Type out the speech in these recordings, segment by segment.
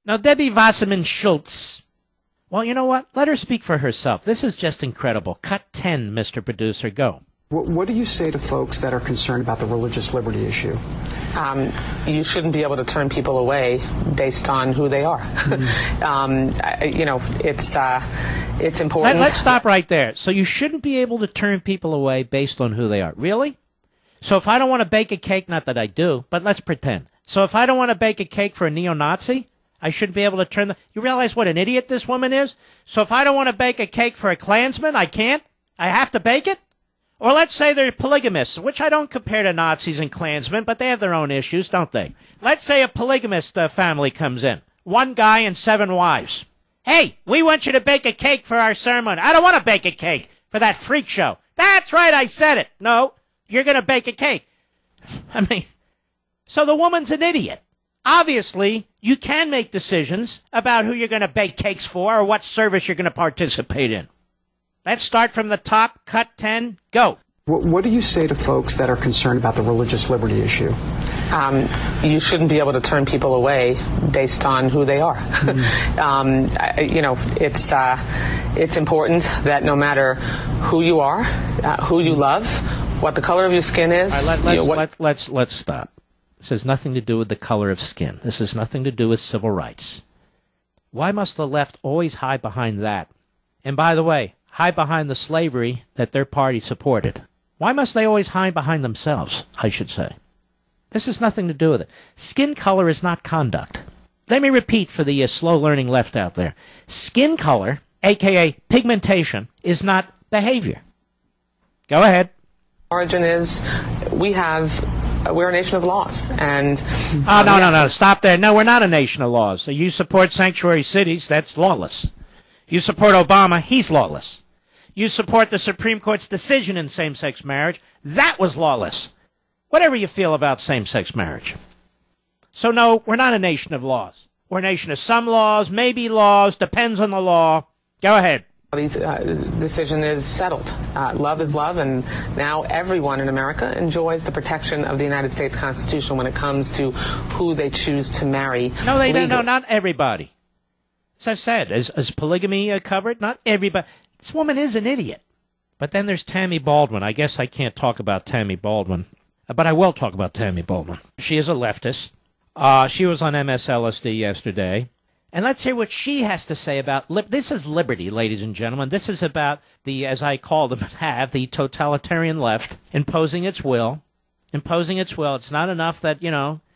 Now, Debbie Wasserman Schultz. Well, you know what? Let her speak for herself. This is just incredible. Cut 10, Mr. Producer. Go. What do you say to folks that are concerned about the religious liberty issue? You shouldn't be able to turn people away based on who they are. It's important. Let's stop right there. So you shouldn't be able to turn people away based on who they are. Really? So if I don't want to bake a cake, not that I do, but let's pretend. So if I don't want to bake a cake for a neo-Nazi, I shouldn't be able to turn You realize what an idiot this woman is? So if I don't want to bake a cake for a Klansman, I can't? I have to bake it? Or let's say they're polygamists, which I don't compare to Nazis and Klansmen, but they have their own issues, don't they? Let's say a polygamist family comes in. 1 guy and 7 wives. Hey, we want you to bake a cake for our ceremony. I don't want to bake a cake for that freak show. That's right, I said it. No, you're going to bake a cake. I mean, so the woman's an idiot. Obviously, you can make decisions about who you're going to bake cakes for or what service you're going to participate in. Let's start from the top. Cut 10. Go. What do you say to folks that are concerned about the religious liberty issue? You shouldn't be able to turn people away based on who they are. It's important that no matter who you are, who you love, what the color of your skin is. Let's stop. This has nothing to do with the color of skin. This has nothing to do with civil rights. Why must the left always hide behind that? And by the way, hide behind the slavery that their party supported. Why must they always hide behind themselves, I should say? This has nothing to do with it. Skin color is not conduct. Let me repeat for the slow-learning left out there. Skin color, a.k.a. pigmentation, is not behavior. Go ahead. Origin is we're a nation of laws. And no. Stop there. No, we're not a nation of laws. So you support sanctuary cities, that's lawless. You support Obama, he's lawless. You support the Supreme Court's decision in same-sex marriage, that was lawless. Whatever you feel about same-sex marriage. So no, we're not a nation of laws. We're a nation of some laws, maybe laws, depends on the law. Go ahead. The decision is settled. Love is love, and now everyone in America enjoys the protection of the United States Constitution when it comes to who they choose to marry. No, they don't. No, not everybody. As I said, is polygamy covered? Not everybody. This woman is an idiot. But then there's Tammy Baldwin. I guess I can't talk about Tammy Baldwin, but I will talk about Tammy Baldwin. She is a leftist. She was on MSLSD yesterday. And let's hear what she has to say about this is liberty, ladies and gentlemen. This is about the, as I call them, the totalitarian left imposing its will. Imposing its will. It's not enough that,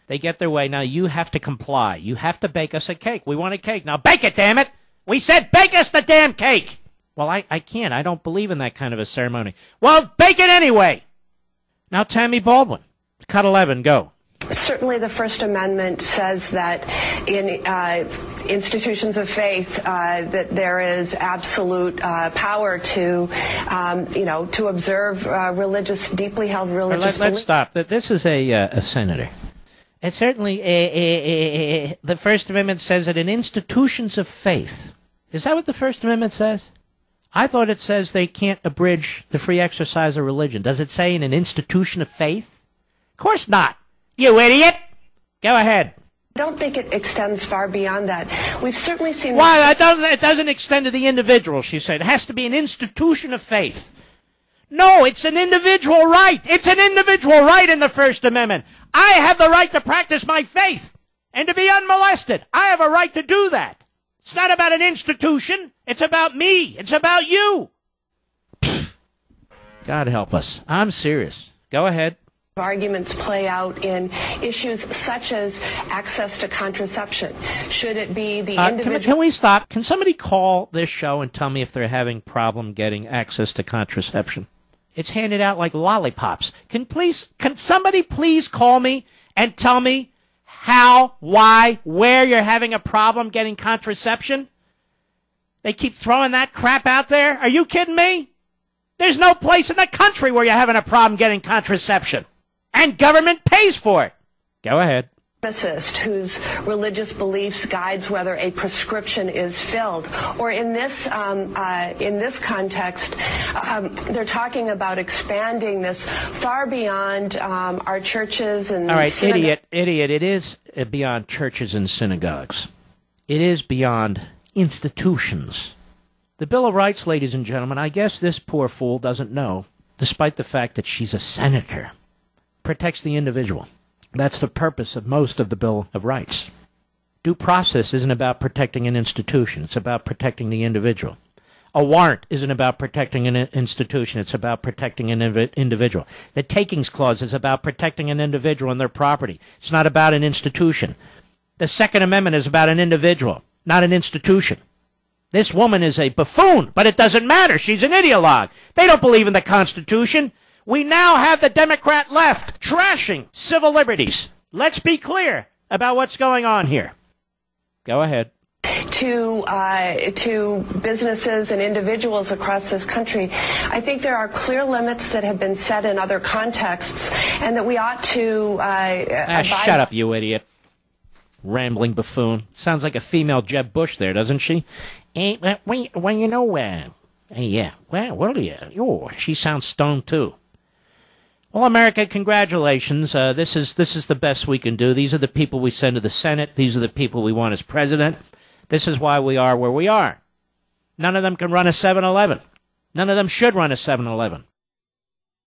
they get their way. Now you have to comply. You have to bake us a cake. We want a cake. Now bake it, damn it! We said bake us the damn cake! Well, I can't. I don't believe in that kind of a ceremony. Well, bake it anyway! Now Tammy Baldwin. Cut 11, go. Certainly the First Amendment says that in institutions of faith that there is absolute power to, to observe deeply held religious beliefs. Let's stop. This is a senator. And certainly the First Amendment says that in institutions of faith. Is that what the First Amendment says? I thought it says they can't abridge the free exercise of religion. Does it say in an institution of faith? Of course not. You idiot! Go ahead. I don't think it extends far beyond that. We've certainly seen... Why? It doesn't extend to the individual, she said. It has to be an institution of faith. No, it's an individual right. It's an individual right in the First Amendment. I have the right to practice my faith and to be unmolested. I have a right to do that. It's not about an institution. It's about me. It's about you. God help us. I'm serious. Go ahead. Arguments play out in issues such as access to contraception. Should it be the individual... Can we stop? Can somebody call this show and tell me if they're having problem getting access to contraception? It's handed out like lollipops. Can somebody please call me and tell me how, why, where you're having a problem getting contraception? They keep throwing that crap out there. Are you kidding me? There's no place in the country where you're having a problem getting contraception. And government pays for it. Go ahead. Pharmacist whose religious beliefs guides whether a prescription is filled, or in this context, they're talking about expanding this far beyond our churches and. All right, idiot! It is beyond churches and synagogues. It is beyond institutions. The Bill of Rights, ladies and gentlemen, I guess this poor fool doesn't know, despite the fact that she's a senator, protects the individual. That's the purpose of most of the Bill of Rights. Due process isn't about protecting an institution. It's about protecting the individual. A warrant isn't about protecting an institution. It's about protecting an individual. The takings clause is about protecting an individual and their property. It's not about an institution. The Second Amendment is about an individual, not an institution. This woman is a buffoon, but it doesn't matter. She's an ideologue. They don't believe in the Constitution. We now have the Democrat left trashing civil liberties. Let's be clear about what's going on here. Go ahead. To businesses and individuals across this country, I think there are clear limits that have been set in other contexts, and that we ought to shut up, you idiot. Rambling buffoon. Sounds like a female Jeb Bush there, doesn't she? She sounds stoned too. Well, America, congratulations. This is the best we can do. These are the people we send to the Senate. These are the people we want as president. This is why we are where we are. None of them can run a 7-Eleven. None of them should run a 7-Eleven.